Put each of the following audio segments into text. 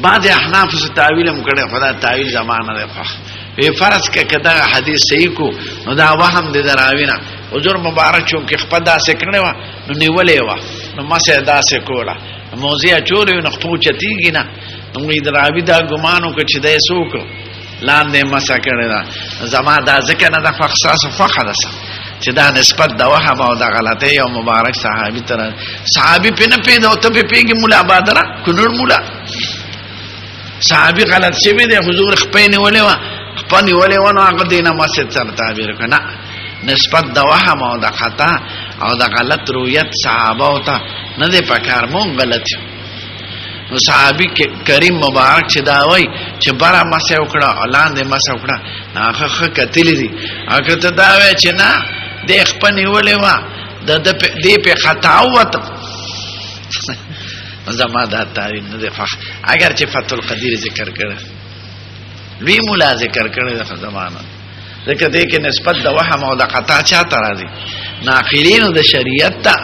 بعض احناف سے تعویل هم کړي خدا تعویل زمانه ده په فرض کې کدا حدیث صحیح کو نو دا وهم دې دراوینا حضور مبارک چون کې خپدا سے کړي وا نو نیولې وا نو ما سه دا سے کولا موضوع چورې نو خطو چتیږي نه نو دې دراوی دا ګمانو کې چې دې سوک لاندې مسا کړي دا زما دا ځکه نه د فخصاص فخدسه چې دا نسبت د وهم او د غلطي او مبارک صحابي تر صحابي په نه پیدا او ته په پیګي مولا بادره کونر مولا صحابي غلط شوی دی حضور خپینه ولې وا خپنی ولې ونه هغه دینه مسجد سره تعبیر کنا نسبت د وهم او د خطا او د غلط رؤیت صحابه او ته نه دی پکار مونږ غلط نو صحابي کریم مبارک چې دا وای چې بارا مسه وکړه اعلان دې مسه وکړه هغه کتلی دي هغه ته دا وای چې نه د خپنی ولې وا د دې په خطا وته زما دا تعین نه ده اگر چې فتح القدیر ذکر کړه لوی مولا ذکر کړه د زمانه ځکه دې کې نسبت د وهم او د خطا چاته راځي ناقلینو د شریعت ته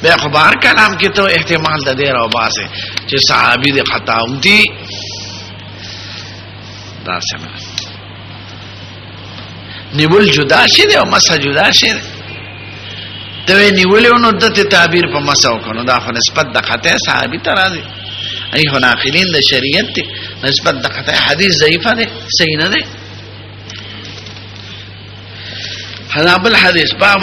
به اخبار کلام کې ته احتمال د دې راو باسه چې صحابي د خطا دي دا څنګه نیول جدا شي او مسح جدا شي ته نیولې نو د تعبیر په مساو کنو دا خو نسبت د خطا صحابي ته راځي ای هو ناقلین د شریعت نسبت د خطا حدیث ضعیفه ده صحیح نه ده هذا بالحديث باب